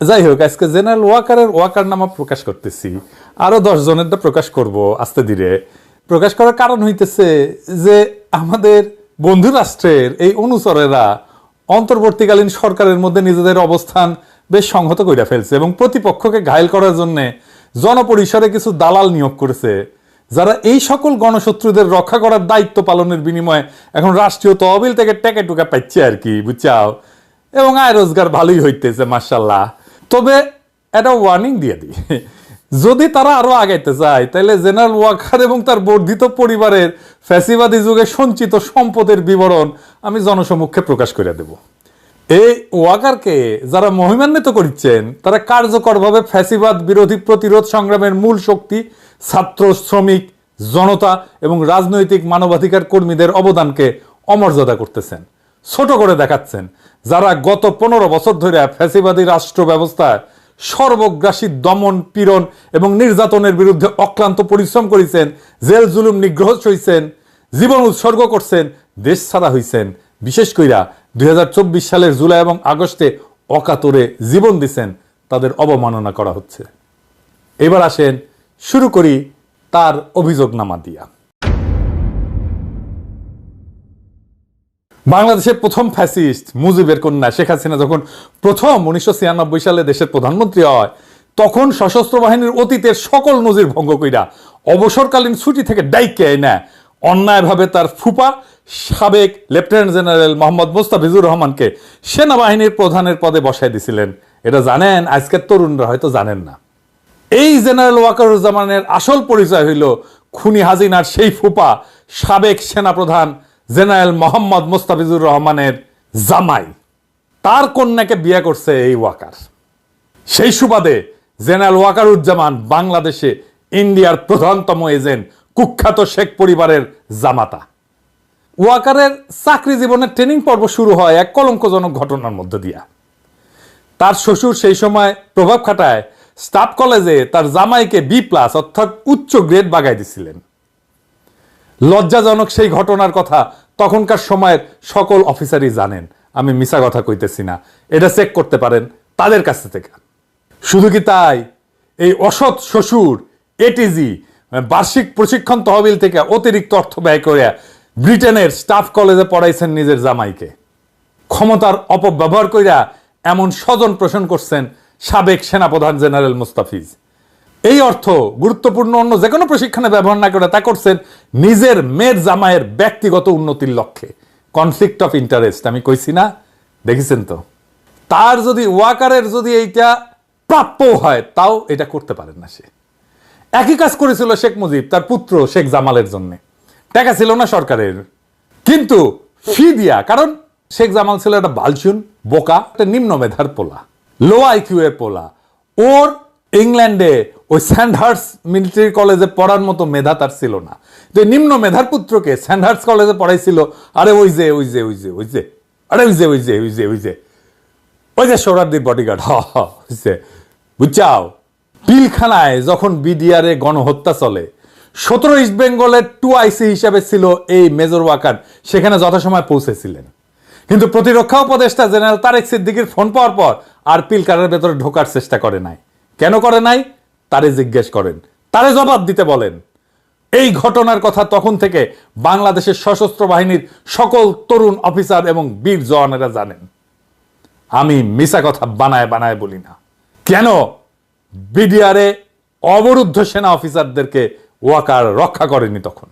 যাই হোক, আজকে জেনারেল ওয়াকারের ওয়াকারনামা প্রকাশ করতেছি, আরো 10 জনেরটা প্রকাশ করব আস্তে ধীরে। প্রকাশ করার কারণ হইতেছে যে আমাদের বন্ধু রাষ্ট্রের এই অনুচরেরা অন্তর্বর্তীকালীন সরকারের মধ্যে নিজেদের অবস্থান বেশ সংহত কইরা ফেলছে এবং প্রতিপক্ষকে ঘায়েল করার জন্য জনপরিসরে কিছু দালাল নিয়োগ করেছে, যারা এই সকল গণশত্রুদের রক্ষা করার দায়িত্ব পালনের বিনিময়ে এখন রাষ্ট্রীয় তহবিল থেকে টেকে টুকা পাচ্ছে আর কি, বুঝছাও। এবং আয় রোজগার ভালোই হইতেছে মাশাল্লাহ। তবে একটা ওয়ার্নিং দিয়ে দিই, যদি তারা আরো আগাইতে চায় তাহলে জেনারেল ওয়াকার এবং তার বর্ধিত পরিবারের ফ্যাসিবাদী যুগে সঞ্চিত সম্পদের বিবরণ আমি জনসমক্ষে প্রকাশ করে দেব। এই ওয়াকারকে যারা মহিমান্বিত করছেন তারা কার্যকরভাবে ফ্যাসিবাদ বিরোধী প্রতিরোধ সংগ্রামের মূল শক্তি, ছাত্র, শ্রমিক, জনতা এবং রাজনৈতিক মানবাধিকার কর্মীদের অবদানকে অমর্যাদা করতেছেন, ছোট করে দেখাচ্ছেন। যারা গত 15 বছর ধরে ফ্যাসিবাদী রাষ্ট্র ব্যবস্থায় সর্বগ্রাসী দমন, পীড়ন এবং নির্যাতনের বিরুদ্ধে অক্লান্ত পরিশ্রম করেছেন, জেল জুলুম নিগ্রহ সইছেন, জীবন উৎসর্গ করছেন, দেশ ছাড়া হইছেন, বিশেষ কইরা 2024 সালের জুলাই এবং আগস্টে অকাতরে জীবন দিছেন, তাদের অবমাননা করা হচ্ছে। এবার আসেন শুরু করি তার অভিযোগনামা দিয়া। বাংলাদেশের প্রথম ফ্যাসিস্ট মুজিবের কন্যা শেখ হাসিনা যখন প্রথম 1996 সালে দেশের প্রধানমন্ত্রী হয়, তখন সশস্ত্র বাহিনীর অতীতের সকল নজির ভঙ্গ কইরা অবসরকালীন ছুটি থেকে ডাইকে এনে অন্যায়ভাবে তার ফুপা সাবেক লেফটেন্যান্ট জেনারেল মোহাম্মদ মোস্তাফিজুর রহমানকে সেনাবাহিনীর প্রধানের পদে বসায় দিছিলেন। এটা জানেন? আজকের তরুণরা হয়তো জানেন না। এই জেনারেল ওয়াকারুজ্জামানের আসল পরিচয় হইল খুনি হাসিনার সেই ফুপা সাবেক সেনাপ্রধান জেনারেল মোহাম্মদ মোস্তাফিজুর রহমানের জামাই। তার কন্যাকে বিয়ে করছে এই ওয়াকার। সেই সুবাদে জেনারেল ওয়াকারুজ্জামান বাংলাদেশে ইন্ডিয়ার প্রধানতম এজেন্ট, কুখ্যাত শেখ পরিবারের জামাতা। ওয়াকারের চাকরি জীবনের ট্রেনিং পর্ব শুরু হয় এক কলঙ্কজনক ঘটনার মধ্য দিয়া। তার শ্বশুর সেই সময় প্রভাব খাটায় স্টাফ কলেজে তার জামাইকে B+ অর্থাৎ উচ্চ গ্রেড বাগাই দিছিলেন। লজ্জাজনক সেই ঘটনার কথা তখনকার সময়ের সকল অফিসারই জানেন, আমি মিছা কথা কইতেছি না, এটা চেক করতে পারেন তাদের কাছ থেকে। শুধু কি তাই, এই অসৎ শ্বশুর এটিজি বার্ষিক প্রশিক্ষণ তহবিল থেকে অতিরিক্ত অর্থ ব্যয় করে ব্রিটেনের স্টাফ কলেজে পড়াইছেন নিজের জামাইকে। ক্ষমতার অপব্যবহার কইরা এমন স্বজন পোষণ করছেন সাবেক সেনাপ্রধান জেনারেল মোস্তাফিজ। এই অর্থ গুরুত্বপূর্ণ অন্য যে কোনো প্রশিক্ষণে ব্যবহার না করে তা করছেন নিজের মেয়ের জামাইয়ের ব্যক্তিগত উন্নতির লক্ষ্যে। কনফ্লিক্ট অফ ইন্টারেস্ট আমি কইছি না? দেখেছেন তো? তার যদি ওয়াকারের যদি এইটা প্রাপ্য হয় তাও এটা করতে পারেন না সে। একই কাজ করেছিল শেখ মুজিব তার পুত্র শেখ জামালের জন্য। টাকা ছিল না সরকারের, কিন্তু ফি দিয়া, কারণ শেখ জামাল ছিল একটা বালচুন, বোকা, একটা নিম্ন মেধার পোলা, লো IQ এর পোলা। ওর ইংল্যান্ডে ওই স্যান্ডহার্স মিলিটারি কলেজে পড়ার মতো মেধা তার ছিল না। তো নিম্ন মেধার পুত্রকে স্যান্ডহার্স কলেজে পড়াইছিল। আরে ওই যে ওই যে ওই যে ওই যে আরে ওই যে ওই যে ওই যে ওই যে ওই যে সোহরাওয়ার্দীর বডিগার্ড, হইছে, বুঝছাও? পিলখানায় যখন বিডিআরে গণহত্যা চলে, 17 ইস্ট বেঙ্গলের 2IC হিসাবে ছিল এই মেজর ওয়াকার, সেখানে যথাসময় পৌঁছেছিলেন। কিন্তু প্রতিরক্ষা উপদেষ্টা জেনারেল তারেক সিদ্দিকীর ফোন পাওয়ার পর আর পিলখানার ভেতরে ঢোকার চেষ্টা করে নাই। কেন করে নাই? তারে জিজ্ঞেস করেন, তারে জবাব দিতে বলেন। এই ঘটনার কথা তখন থেকে বাংলাদেশের সশস্ত্র বাহিনীর সকল তরুণ অফিসার এবং বীর জওয়ানেরা জানেন। আমি মিছা কথা বানায় বানায় বলি না। কেন বিডিআরে অবরুদ্ধ সেনা অফিসারদেরকে ওয়াকার রক্ষা করেনি তখন?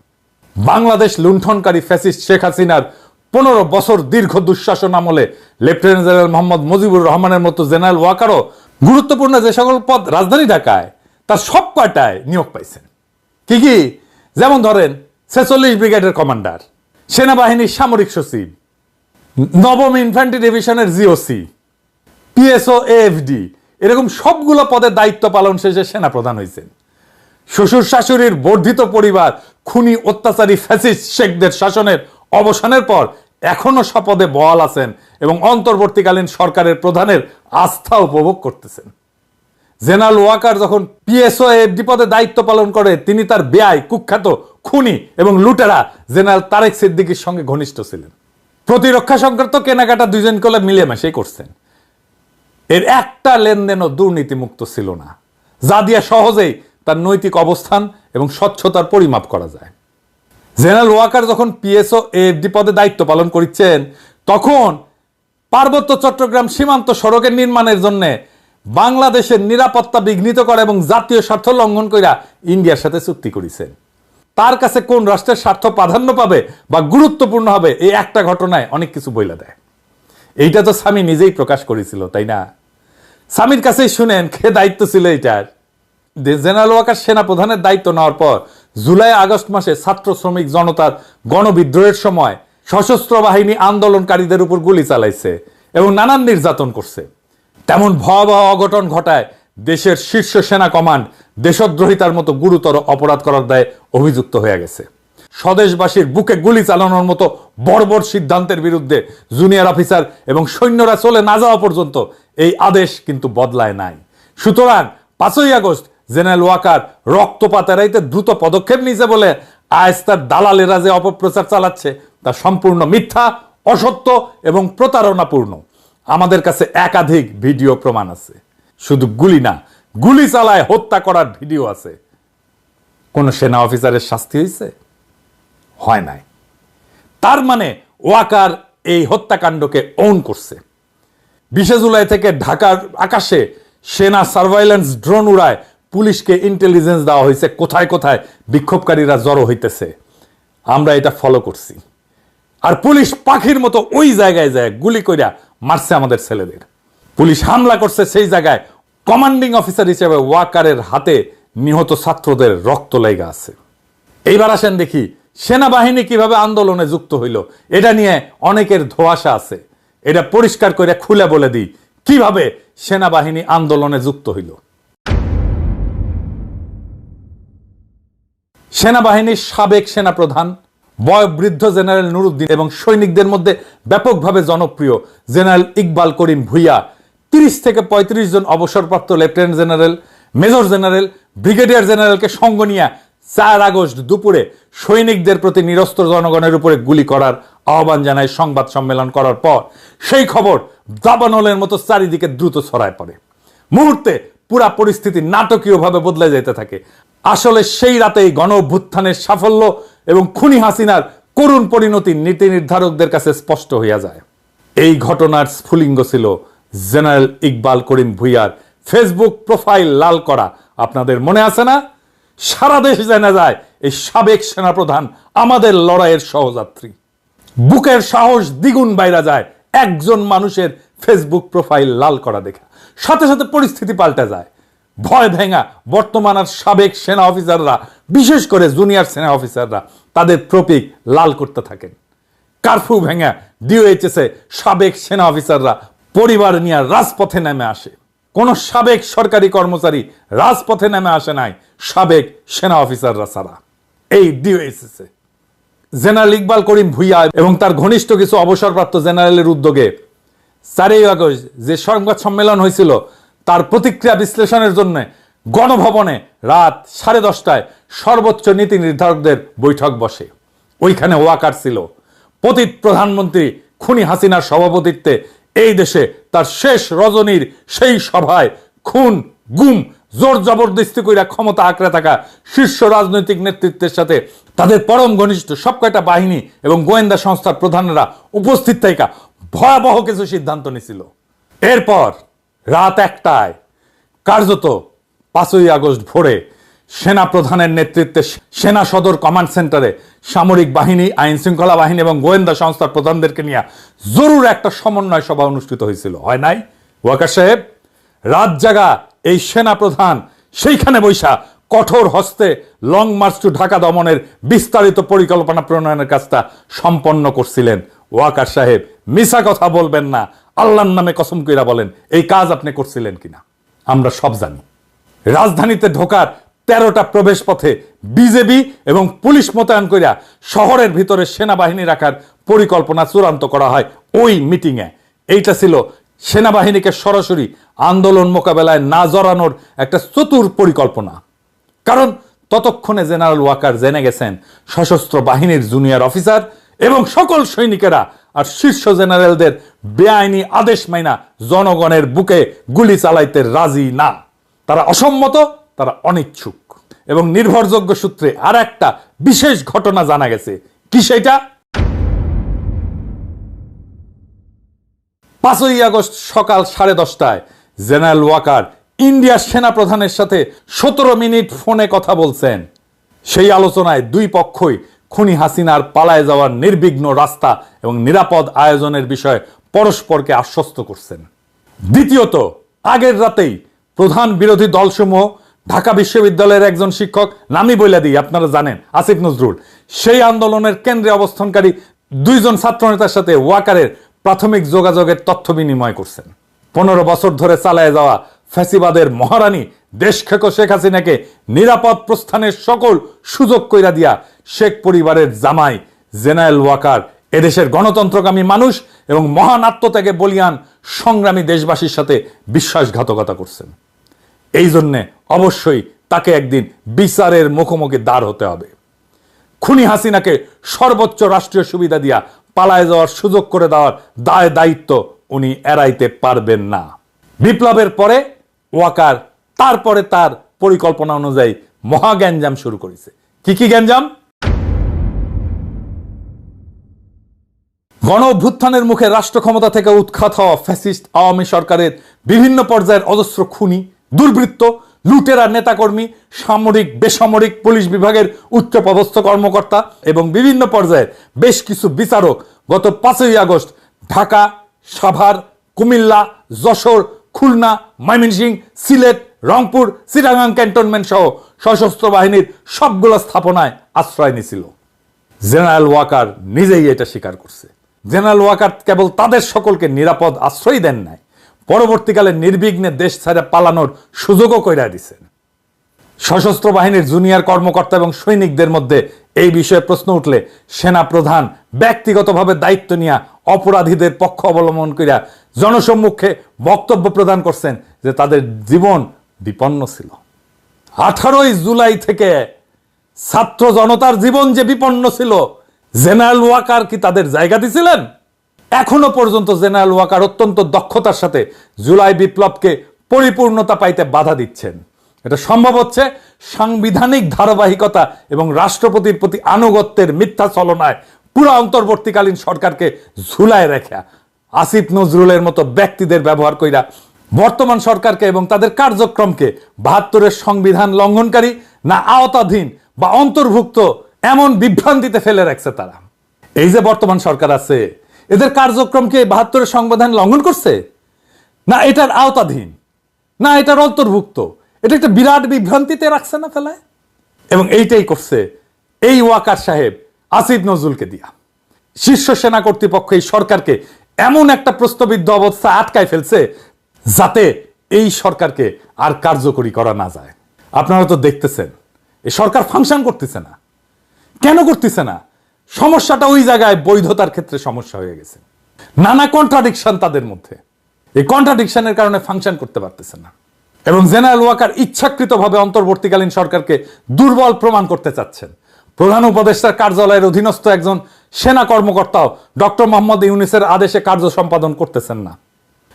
বাংলাদেশ লুণ্ঠনকারী ফ্যাসিস্ট শেখ হাসিনার 15 বছর দীর্ঘ দুঃশাসন আমলে লেফটেন্যান্ট জেনারেল মোহাম্মদ মুজিবুর রহমানের মতো জেনারেল ওয়াকারও গুরুত্বপূর্ণ যে সকল পদ রাজধানী ঢাকায়, তার সব কয়টায় নিয়োগ পাইছেন। কি কি? যেমন ধরেন 46 ব্রিগেডের কমান্ডার, সেনাবাহিনীর সামরিক সচিব, নবম ইনফ্যান্ট্রি ডিভিশনের GOC, PSO AFD, এরকম সবগুলো পদে দায়িত্ব পালন শেষে সেনাপ্রধান হয়েছেন। শ্বশুর শাশুড়ির বর্ধিত পরিবার খুনি অত্যাচারী ফ্যাসিস্ট শেখদের শাসনের অবসানের পর এখনো শপথে বহাল আছেন এবং অন্তর্বর্তীকালীন সরকারের প্রধানের আস্থা উপভোগ করতেছেন। জেনারেল ওয়াকার যখন PSO AFD পদে দায়িত্ব পালন করে, তিনি তার বেয়াই, কুখ্যাত খুনি এবং লুটেরা জেনারেল তারেক সিদ্দিকীর সঙ্গে ঘনিষ্ঠ ছিলেন। প্রতিরক্ষা সংক্রান্ত কেনাকাটা দুইজন কোলে মিলেমিশেই করছেন। এর একটা লেনদেনও দুর্নীতিমুক্ত ছিল না, যা দিয়ে সহজেই তার নৈতিক অবস্থান এবং স্বচ্ছতার পরিমাপ করা যায়। জেনারেল ওয়াকার যখন পিএসও এএফডি পদে দায়িত্ব পালন করছেন, তখন পার্বত্য চট্টগ্রাম সীমান্ত সড়কের নির্মাণের জন্য বাংলাদেশের নিরাপত্তা বিঘ্নিত করা এবং জাতীয় স্বার্থ লঙ্ঘন কইরা ইন্ডিয়ার সাথে চুক্তি করেছেন। তার কাছে কোন রাষ্ট্রের স্বার্থ প্রাধান্য পাবে বা গুরুত্বপূর্ণ হবে, এই একটা ঘটনায় অনেক কিছু বইলা দেয়। এইটা তো স্বামী নিজেই প্রকাশ করেছিল, তাই না? স্বামীর কাছেই শুনেন কে দায়িত্ব ছিল এইটার। জেনারেল ওয়াকার সেনা প্রধানের দায়িত্ব নেওয়ার পর জুলাই আগস্ট মাসে ছাত্র শ্রমিক জনতার গণবিদ্রোহের সময় সশস্ত্র বাহিনী আন্দোলনকারীদের উপর গুলি চালাইছে এবং নানান নির্যাতন করছে। তেমন ভয়াবহ অঘটন ঘটায় দেশের শীর্ষ সেনা কমান্ড দেশদ্রোহিতার মতো গুরুতর অপরাধ করার দায়ে অভিযুক্ত হয়ে গেছে। স্বদেশবাসীর বুকে গুলি চালানোর মতো বর্বর সিদ্ধান্তের বিরুদ্ধে জুনিয়র অফিসার এবং সৈন্যরা চলে না যাওয়া পর্যন্ত এই আদেশ কিন্তু বদলায় নাই। সুতরাং 5ই আগস্ট জেনারেল ওয়াকার রক্তপাত এড়াইতে দ্রুত পদক্ষেপ নিয়েছে বলে আজ তার দালালেরা যে অপপ্রচার চালাচ্ছে তা সম্পূর্ণ মিথ্যা, অসত্য এবং প্রতারণাপূর্ণ। আমাদের কাছে একাধিক ভিডিও প্রমাণ আছে। শুধু গুলি না, গুলি চালায় হত্যা করার ভিডিও আছে। কোন সেনা অফিসারের শাস্তি হয়েছে? হয় নাই। তার মানে ওয়াকার এই হত্যাকাণ্ডকে ওন করছে। 20 জুলাই থেকে ঢাকার আকাশে সেনা সার্ভাইলেন্স ড্রোন উড়ায় পুলিশকে ইন্টেলিজেন্স দেওয়া হয়েছে কোথায় কোথায় বিক্ষোভকারীরা জড়ো হইতেছে। আমরা এটা ফলো করছি। আর পুলিশ পাখির মতো ওই জায়গায় যায় গুলি কইরা মারছে আমাদের ছেলেদের। পুলিশ হামলা করছে সেই জায়গায় কমান্ডিং অফিসার হিসেবে ওয়াকারের হাতে নিহত ছাত্রদের রক্ত লেগে আছে। এইবার আসেন দেখি সেনাবাহিনী কিভাবে আন্দোলনে যুক্ত হইল। এটা নিয়ে অনেকের ধোঁয়াশা আছে, এটা পরিষ্কার করে খুলে বলে দিই কিভাবে সেনাবাহিনী আন্দোলনে যুক্ত হইল। সেনাবাহিনীর সাবেক সেনাপ্রধান বয়োবৃদ্ধ জেনারেল নুরুদ্দিন এবং সৈনিকদের মধ্যে ব্যাপকভাবে জনপ্রিয় জেনারেল ইকবাল করিম ভুইয়া 30 থেকে 35 জন অবসরপ্রাপ্ত lieutenant general, major general, brigadier জেনারেলকে সঙ্গ নিয়ে 4 আগস্ট দুপুরে সৈনিকদের প্রতি নিরস্ত্র জনগণের উপরে গুলি করার আহ্বান জানায় সংবাদ সম্মেলন করার পর সেই খবর দাবানলের মতো চারিদিকে দ্রুত ছড়ায় পড়ে। মুহূর্তে পুরা পরিস্থিতি নাটকীয়ভাবে বদলে যেতে থাকে। আসলে সেই রাতেই গণ অভ্যুত্থানের সাফল্য এবং খুনি হাসিনার করুণ পরিণতি নীতি নির্ধারকদের কাছে স্পষ্ট হইয়া যায়। এই ঘটনার স্ফুলিঙ্গ ছিল জেনারেল ইকবাল করিম ভুইয়ার ফেসবুক প্রোফাইল লাল করা। আপনাদের মনে আছে না? সারা দেশ জানা যায় এই সাবেক সেনাপ্রধান আমাদের লড়াইয়ের সহযাত্রী। বুকের সাহস দ্বিগুণ বাইরা যায় একজন মানুষের ফেসবুক প্রোফাইল লাল করা দেখা। সাথে সাথে পরিস্থিতি পাল্টে যায়। ভয় ভেঙা বর্তমান আর সাবেক সেনা অফিসাররা, বিশেষ করে জুনিয়র সেনা অফিসাররা তাদের প্রতীক লাল করতে থাকেন। কারফিউ ভেঙা ডিওএইচএস সাবেক সেনা অফিসাররা পরিবার নিয়ে রাজপথে নেমে আসে। কোন সাবেক সরকারি কর্মচারী রাজপথে নেমে আসে নাই সাবেক সেনা অফিসাররা ছাড়া। এই ডিওএইচএস জেনারেল ইকবাল করিম ভুইয়া এবং তার ঘনিষ্ঠ কিছু অবসরপ্রাপ্ত জেনারেলের উদ্যোগে 4ই আগস্ট যে সংবাদ সম্মেলন হয়েছিল তার প্রতিক্রিয়া বিশ্লেষণের জন্য গণভবনে রাত 10:30টায় সর্বোচ্চ নীতি নির্ধারকদের বৈঠক বসে। ওইখানে ওয়াকার ছিল। পতিত প্রধানমন্ত্রী খুনি হাসিনার সভাপতিত্বে এই দেশে তার শেষ রজনীর সেই সভায় খুন, গুম, জোর জবরদস্তি কইরা ক্ষমতা আঁকড়ে থাকা শীর্ষ রাজনৈতিক নেতৃত্বের সাথে তাদের পরম ঘনিষ্ঠ সবকয়টা বাহিনী এবং গোয়েন্দা সংস্থার প্রধানরা উপস্থিত থাকা ভয়াবহ কিছু সিদ্ধান্ত নিছিল। এরপর রাত 1টায় কার্যত 5ই আগস্ট ভোরে সেনা প্রধানের নেতৃত্বে সেনা সদর কমান্ড সেন্টারে সামরিক বাহিনী, আইন শৃঙ্খলা বাহিনী এবং গোয়েন্দা সংস্থার প্রধানদেরকে নিয়ে জরুর একটা সমন্বয় সভা অনুষ্ঠিত হয়েছিল। হয় নাই? ওয়াকার সাহেব রাত জাগা এই সেনা প্রধান সেইখানে বৈশা কঠোর হস্তে লং মার্চ টু ঢাকা দমনের বিস্তারিত পরিকল্পনা প্রণয়নের কাজটা সম্পন্ন করছিলেন। ওয়াকার সাহেব মিছা কথা বলবেন না, আল্লাহর নামে কসম কইরা বলেন এই কাজ আপনি করছিলেন কিনা। আমরা সব জানি। রাজধানীতে ঢোকার 13টা প্রবেশ পথে বিজেপি এবং পুলিশ মোতায়েন কইরা শহরের ভিতরে সেনাবাহিনী রাখার পরিকল্পনা চূড়ান্ত করা হয় ওই মিটিংয়ে। এইটা ছিল সেনাবাহিনীকে সরাসরি আন্দোলন মোকাবেলায় না জড়ানোর একটা চতুর পরিকল্পনা। কারণ ততক্ষণে জেনারেল ওয়াকার জেনে গেছেন সশস্ত্র বাহিনীর জুনিয়র অফিসার এবং সকল সৈনিকেরা আর শীর্ষ জেনারেলদের বেআইনি আদেশ মাইনা জনগণের বুকে গুলি চালাইতে রাজি না। তারা অসম্মত, তারা অনিচ্ছুক। এবং নির্ভরযোগ্য সূত্রে আর একটা বিশেষ ঘটনা জানা গেছে। কি সেটা? 5ই আগস্ট সকাল 10:30টায় জেনারেল ওয়াকার ইন্ডিয়ার সেনাপ্রধানের সাথে 17 মিনিট ফোনে কথা বলছেন। সেই আলোচনায় দুই পক্ষই খুনি হাসিনার পালায় যাওয়ার নির্বিঘ্ন রাস্তা এবং নিরাপদ আয়োজনের বিষয়ে পরস্পরকে আশ্বস্ত করছেন। দ্বিতীয়ত, আগের রাতেই প্রধান বিরোধী দলসমূহ, ঢাকা বিশ্ববিদ্যালয়ের একজন শিক্ষক, নামই বইলা দিই আপনারা জানেন, আসিফ নজরুল, সেই আন্দোলনের কেন্দ্রে অবস্থানকারী 2 জন ছাত্রনেতার সাথে ওয়াকারের প্রাথমিক যোগাযোগের তথ্য বিনিময় করছেন। 15 বছর ধরে চালায় যাওয়া ফ্যাসিবাদের মহারানী দেশখেকো শেখ হাসিনাকে নিরাপদ প্রস্থানের সকল সুযোগ কইরা দিয়া শেখ পরিবারের জামাই জেনারেল ওয়াকার এদেশের গণতন্ত্রকামী মানুষ এবং মহান আত্মত্যাগে বলিয়ান সংগ্রামী দেশবাসীর সাথে বিশ্বাসঘাতকতা করছেন। এই জন্যে অবশ্যই তাকে একদিন বিচারের মুখোমুখি দাঁড় হতে হবে। খুনি হাসিনাকে সর্বোচ্চ রাষ্ট্রীয় সুবিধা দিয়া পালায় যাওয়ার সুযোগ করে দেওয়ার দায় দায়িত্ব উনি এড়াইতে পারবেন না। বিপ্লবের পরে ওয়াকার তারপরে তার পরিকল্পনা অনুযায়ী মহা গ্যাঞ্জাম শুরু করেছে। কি কি গ্যাঞ্জাম? গণ অভ্যুত্থানের মুখে রাষ্ট্র ক্ষমতা থেকে উৎখাত হওয়া ফ্যাসিস্ট আওয়ামী সরকারের বিভিন্ন পর্যায়ের অজস্র খুনি, দুর্বৃত্ত, লুটেরা নেতাকর্মী, সামরিক বেসামরিক পুলিশ বিভাগের উচ্চপদস্থ কর্মকর্তা এবং বিভিন্ন পর্যায়ের বেশ কিছু বিচারক গত 5ই আগস্ট ঢাকা, সাভার, কুমিল্লা, যশোর, খুলনা, ময়মনসিংহ, সিলেট, রংপুর, চিটাগাং ক্যান্টনমেন্ট সহ সশস্ত্র বাহিনীর সবগুলো স্থাপনায় আশ্রয় নিছিল। জেনারেল ওয়াকার নিজেই এটা স্বীকার করছে। জেনারেল ওয়াকার কেবল তাদের সকলকে নিরাপদ আশ্রয় দেন নাই, পরবর্তীকালে নির্বিঘ্নে দেশ ছেড়ে পালানোর সুযোগও কইরা দিছেন। সশস্ত্র বাহিনীর জুনিয়র কর্মকর্তা এবং সৈনিকদের মধ্যে এই বিষয়ে প্রশ্ন উঠলে সেনা প্রধান ব্যক্তিগতভাবে দায়িত্ব নিয়ে অপরাধীদের পক্ষ অবলম্বন করিয়া জনসম্মুখে বক্তব্য প্রদান করছেন যে তাদের জীবন বিপন্ন ছিল। 18ই জুলাই থেকে ছাত্র জনতার জীবন যে বিপন্ন ছিল, জেনারেল ওয়াকার কি তাদের জায়গা দিছিলেন? এখনো পর্যন্ত জেনারেল ওয়াকার অত্যন্ত দক্ষতার সাথে জুলাই বিপ্লবকে পরিপূর্ণতা পাইতে বাধা দিচ্ছেন। এটা সম্ভব হচ্ছে সাংবিধানিক ধারাবাহিকতা এবং রাষ্ট্রপতির প্রতি আনুগত্যের মিথ্যা ছলনায় পুরো অন্তর্বর্তীকালীন সরকারকে ঝুলায় রেখা আসিফ নজরুলের মতো ব্যক্তিদের ব্যবহার কইরা বর্তমান সরকারকে এবং তাদের কার্যক্রমকে 72-এর সংবিধান লঙ্ঘনকারী না আওতাধীন বা অন্তর্ভুক্ত এমন বিভ্রান্তিতে ফেলে রাখছে তারা। এই যে বর্তমান সরকার আছে, এদের কার্যক্রমকে 72-এর সংবিধান লঙ্ঘন করছে, না এটার আওতাধীন, না এটার অন্তর্ভুক্ত, এটা একটা বিরাট বিভ্রান্তিতে রাখছে না ফেলায়। এবং এইটাই করছে এই ওয়াকার সাহেব আসিফ নজরুলকে দিয়া। শীর্ষ সেনা কর্তৃপক্ষ এই সরকারকে এমন একটা প্রশ্নবিদ্ধ অবস্থা আটকায় ফেলছে যাতে এই সরকারকে আর কার্যকরী করা না যায়। আপনারা তো দেখতেছেন এই সরকার ফাংশন করতেছে না। কেন করতেছে না? সমস্যাটা ওই জায়গায় বৈধতার ক্ষেত্রে সমস্যা হয়ে গেছে। নানা কন্ট্রাডিকশন তাদের মধ্যে, এই কন্ট্রাডিকশনের কারণে ফাংশন করতে পারতেছে না। এবং জেনারেল ওয়াকার ইচ্ছাকৃতভাবে অন্তর্বর্তীকালীন সরকারকে দুর্বল প্রমাণ করতে চাচ্ছেন। প্রধান উপদেষ্টার কার্যালয়ের অধীনস্থ একজন সেনা কর্মকর্তাও ডক্টর মোহাম্মদ ইউনূসের আদেশে কার্য সম্পাদন করতেছেন না।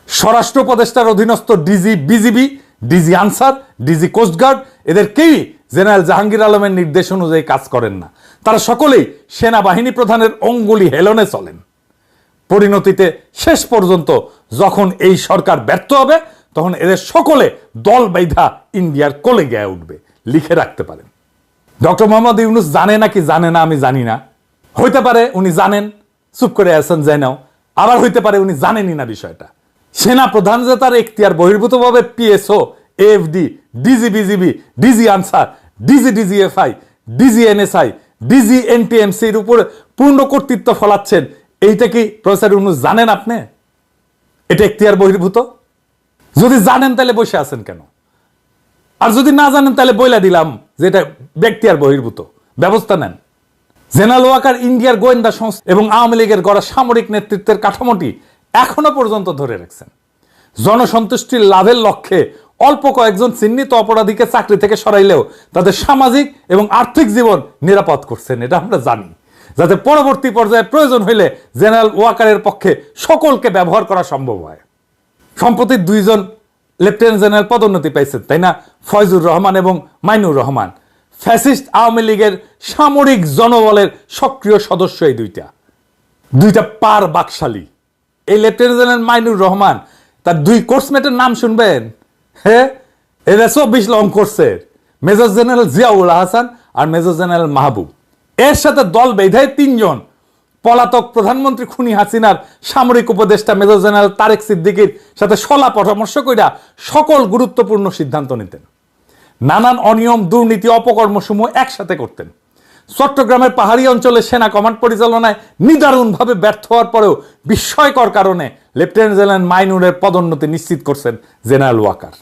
স্বরাষ্ট্র উপদেষ্টার অধীনস্থ DG BGB, DG Ansar, DG coast guard এদের কেউই জেনারেল জাহাঙ্গীর আলমের নির্দেশ অনুযায়ী কাজ করেন না। তারা সকলেই সেনাবাহিনী প্রধানের অঙ্গুলি হেলনে চলেন। পরিণতিতে শেষ পর্যন্ত যখন এই সরকার ব্যর্থ হবে তখন এদের সকলে দল বাইধা ইন্ডিয়ার কোলে গিয়ে উঠবে। লিখে রাখতে পারেন। ডক্টর মোহাম্মদ ইউনূস জানে নাকি জানে না আমি জানি না। হইতে পারে উনি জানেন, চুপ করে আছেন জেনেও, আবার হইতে পারে উনি জানেনই না বিষয়টা। সেনা প্রধান যে তার এখতিয়ার বহির্ভূতভাবে PSO, AFD, DG BGB, DG Ansar, DG DGFI, DG NSI, DG এনটিএমসির উপরে পূর্ণ কর্তৃত্ব ফলাচ্ছেন, এইটা কি প্রফেসর ইউনূস জানেন? আপনি এটা এখতিয়ার বহির্ভূত? যদি জানেন তাহলে বসে আছেন কেন? আর যদি না জানেন তাহলে বইলা দিলাম যে এটা ব্যক্তির বহির্ভূত, ব্যবস্থা নেন। জেনারেল ওয়াকার ইন্ডিয়ার গোয়েন্দা সংস্থা এবং আওয়ামী লীগের গড়া সামরিক নেতৃত্বের কাঠামোটি এখনো পর্যন্ত ধরে রাখছেন। জনসন্তুষ্টির লাভের লক্ষ্যে অল্প কয়েকজন চিহ্নিত অপরাধীকে চাকরি থেকে সরাইলেও তাদের সামাজিক এবং আর্থিক জীবন নিরাপদ করছেন, এটা আমরা জানি। যাতে পরবর্তী পর্যায়ে প্রয়োজন হইলে জেনারেল ওয়াকারের পক্ষে সকলকে ব্যবহার করা সম্ভব হয়। সম্প্রতি 2 জন লেফটেন্যান্ট জেনারেল পদোন্নতি পাইছেন, তাই না? ফয়জুর রহমান এবং মাইনুর রহমান, ফ্যাসিস্ট আওয়ামী লীগের সামরিক জনবলের সক্রিয় সদস্য। এই দুইটা পার বাকশালী। এই লেফটেন্যান্ট জেনারেল মাইনুর রহমান, তার 2 কোর্সমেটের নাম শুনবেন। হ্যাঁ, এরা 24 লং কোর্সের, মেজর জেনারেল জিয়াউল হাসান আর মেজর জেনারেল মাহবুব। এর সাথে দল বেঁধে 3 জন পলাতক প্রধানমন্ত্রী খুনি হাসিনার সামরিক উপদেষ্টা মেজর জেনারেল তারেক সিদ্দিকীর সাথে সলা পরামর্শ কইরা সকল গুরুত্বপূর্ণ সিদ্ধান্ত নিতেন। নানান অনিয়ম, দুর্নীতি, অপকর্মসমূহ একসাথে করতেন। চট্টগ্রামের পাহাড়ি অঞ্চলে সেনা কমান্ড পরিচালনায় নিদারুণভাবে ব্যর্থ হওয়ার পরেও বিস্ময়কর কারণে লেফটেন্যান্ট জেনারেল মাইনুরের পদোন্নতি নিশ্চিত করছেন জেনারেল ওয়াকার।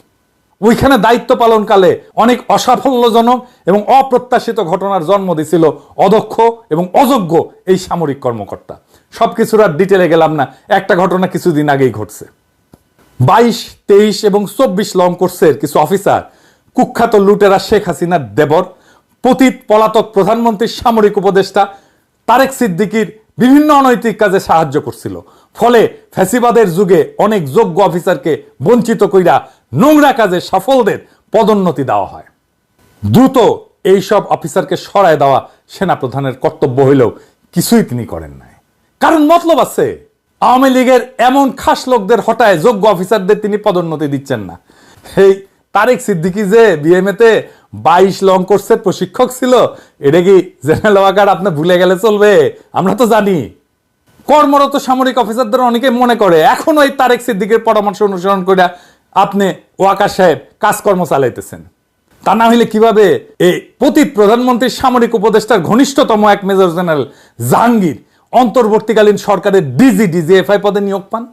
ওইখানে দায়িত্ব পালনকালে অনেক অসাফল্যজনক এবং অপ্রত্যাশিত ঘটনার জন্ম দিয়েছিল অদক্ষ এবং অযোগ্য এই সামরিক কর্মকর্তা। সবকিছুর আর ডিটেলে গেলাম না, একটা ঘটনা কিছুদিন আগেই ঘটছে। 22, 23 এবং 24 লং কোর্সের কিছু অফিসার কুখ্যাত লুটেরা শেখ হাসিনার দেবর, পতিত পলাতক প্রধানমন্ত্রীর সামরিক উপদেষ্টা তারেক সিদ্দিকীর বিভিন্ন অনৈতিক কাজে সাহায্য করছিল। ফলে ফ্যাসিবাদের যুগে অনেক যোগ্য অফিসারকে বঞ্চিত কইরা নোংরা কাজে সফলদের পদোন্নতি দেওয়া হয়। দ্রুত এইসব অফিসারকে সরায় দেওয়া সেনাপ্রধানের কর্তব্য হইলেও কিছুই তিনি করেন নাই। কারণ মতলব আছে। আওয়ামী লীগের এমন খাস লোকদের হটায় যোগ্য অফিসারদের তিনি পদোন্নতি দিচ্ছেন না। এই তারেক সিদ্দিকী যে বিএমএতে 22 লং কোর্সের প্রশিক্ষক ছিল, এটা কি জেনারেল ওয়াকার আপনি ভুলে গেলে চলবে? আমরা তো জানি। কর্মরত সামরিক অফিসারদের অনেকে মনে করে এখনো এই তারেক সিদ্দিকের পরামর্শ অনুসরণ করে আপনি ওয়াকার সাহেব কাজকর্ম চালাইতেছেন। তা না হইলে কিভাবে এই পতিত প্রধানমন্ত্রীর সামরিক উপদেষ্টার ঘনিষ্ঠতম এক মেজর জেনারেল জাহাঙ্গীর অন্তর্বর্তীকালীন সরকারের ডিজিএফআই পদে নিয়োগ পান?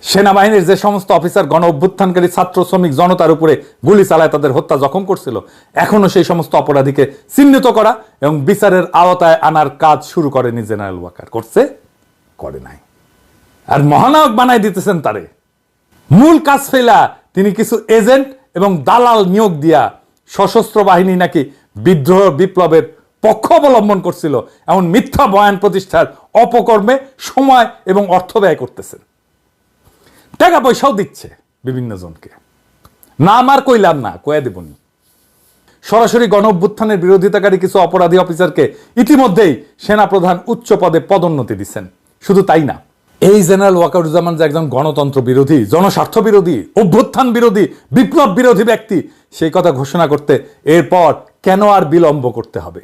সেনাবাহিনীর যে সমস্ত অফিসার গণ অভ্যুত্থানকারী ছাত্র শ্রমিক জনতার উপরে গুলি চালায় তাদের হত্যা জখম করছিল, এখনো সেই সমস্ত অপরাধীকে চিহ্নিত করা এবং বিচারের আওতায় আনার কাজ শুরু করেনি জেনারেল ওয়াকার। করছে? করে নাই। আর মহানায়ক বানাই দিতেছেন তারে। মূল কাজ ফেলা তিনি কিছু এজেন্ট এবং দালাল নিয়োগ দিয়া সশস্ত্র বাহিনী নাকি বিদ্রোহ বিপ্লবের পক্ষ অবলম্বন করছিল এমন মিথ্যা বয়ান প্রতিষ্ঠার অপকর্মে সময় এবং অর্থ ব্যয় করতেছেন। টাকা পয়সাও দিচ্ছে বিভিন্ন জনকে। নাম আর কইলাম না, কয়ে দেবনি। সরাসরি গণ অভ্যুত্থানের বিরোধিতাকারী কিছু অপরাধী অফিসারকে ইতিমধ্যেই সেনাপ্রধান উচ্চ পদে পদোন্নতি দিচ্ছেন। শুধু তাই না, এই জেনারেল ওয়াকারুজ্জামান যে একজন গণতন্ত্র বিরোধী, জনস্বার্থ বিরোধী, অভ্যুত্থান বিরোধী, বিপ্লব বিরোধী ব্যক্তি, সেই কথা ঘোষণা করতে এরপর কেন আর বিলম্ব করতে হবে?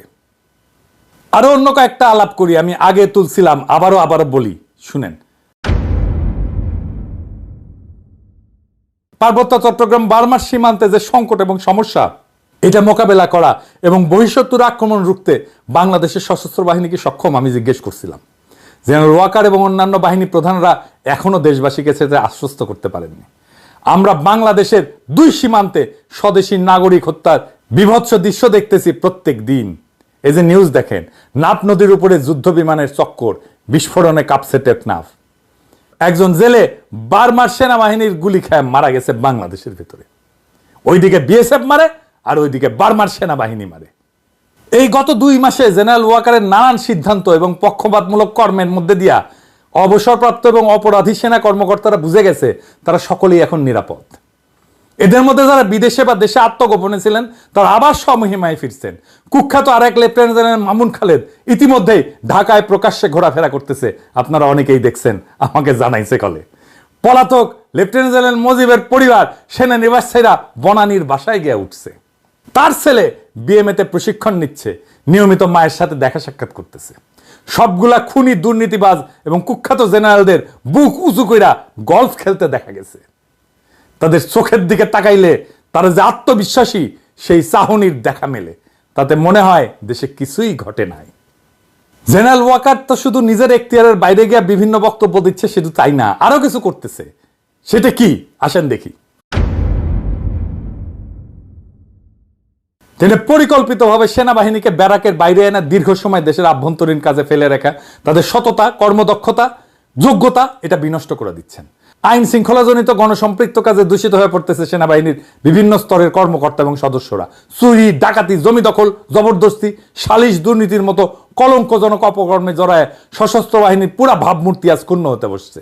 আরো অন্য কয়েকটা আলাপ করি, আমি আগে তুলছিলাম, আবারও বলি, শুনেন। পার্বত্য চট্টগ্রাম বার্মার সীমান্তে যে সংকট এবং সমস্যা, এটা মোকাবেলা করা এবং বহিঃশত্রুর আক্রমণ রুখতে বাংলাদেশের সশস্ত্র বাহিনী কি সক্ষম? আমি জিজ্ঞেস করছিলাম। জেনারেল ওয়াকার এবং অন্যান্য বাহিনী প্রধানরা এখনো দেশবাসীকে সেটা আশ্বস্ত করতে পারেননি। আমরা বাংলাদেশের 2 সীমান্তে স্বদেশী নাগরিক হত্যার বিভৎস দৃশ্য দেখতেছি প্রত্যেক দিন। এই যে নিউজ দেখেন, নাফ নদীর উপরে যুদ্ধ বিমানের চক্কর, বিস্ফোরণে কাঁপছে টেকনাফ। একজন জেলে বার্মার সেনাবাহিনীর গুলি খেয়ে মারা গেছে বাংলাদেশের ভিতরে। ওইদিকে বিএসএফ মারে আর ওইদিকে বার্মার সেনাবাহিনী মারে। এই গত 2 মাসে জেনারেল ওয়াকারের নানান সিদ্ধান্ত এবং পক্ষপাতমূলক কর্মের মধ্যে দিয়া অবসরপ্রাপ্ত এবং অপরাধী সেনা কর্মকর্তারা বুঝে গেছে তারা সকলেই এখন নিরাপদ। এদের মধ্যে যারা বিদেশে বা দেশে আত্মগোপনে ছিলেন তারা আবার স্বমহিমায় ফিরছেন। কুখ্যাত আরেক লেফটেন্যান্ট জেনারেল মামুন খালেদ ইতিমধ্যেই ঢাকায় প্রকাশ্যে ঘোরাফেরা করতেছে, আপনারা অনেকেই দেখছেন, আমাকে জানাইছে কলে। পলাতক লেফটেন্যান্ট জেনারেল মজিবের পরিবার সেনানিবাস ছেড়া বনানীর বাসায় গিয়ে উঠছে। তার ছেলে বিএমএতে প্রশিক্ষণ নিচ্ছে, নিয়মিত মায়ের সাথে দেখা সাক্ষাৎ করতেছে। সবগুলা খুনি, দুর্নীতিবাজ এবং কুখ্যাত জেনারেলদের বুক উঁচু কইরা গলফ খেলতে দেখা গেছে। তাদের চোখের দিকে তাকাইলে তারা যে আত্মবিশ্বাসী সেই চাহনির দেখা মেলে, তাতে মনে হয় দেশে কিছুই ঘটে নাই। জেনারেল ওয়াকার তো শুধু নিজের এখতিয়ারের বাইরে গিয়ে বিভিন্ন বক্তব্য দিচ্ছে, শুধু তাই না, আরো কিছু করতেছে। সেটা কি? আসেন দেখি। তিনি পরিকল্পিতভাবে সেনাবাহিনীকে ব্যারাকের বাইরে এনে দীর্ঘ সময় দেশের আভ্যন্তরীণ কাজে ফেলে রাখা তাদের সততা, কর্মদক্ষতা, যোগ্যতা এটা বিনষ্ট করে দিচ্ছেন। আইন শৃঙ্খলাজনিত গণসম্পৃক্ত কাজে দূষিত হয়ে পড়তেছে সেনাবাহিনীর বিভিন্ন স্তরের কর্মকর্তা এবং সদস্যরা। চুরি, ডাকাতি, জমি দখল, জবরদস্তি, সালিশ, দুর্নীতির মতো কলঙ্কজনক অপকর্মে জড়ায় সশস্ত্র বাহিনীর পুরা ভাবমূর্তি আজ ক্ষুণ্ণ হতে বসছে।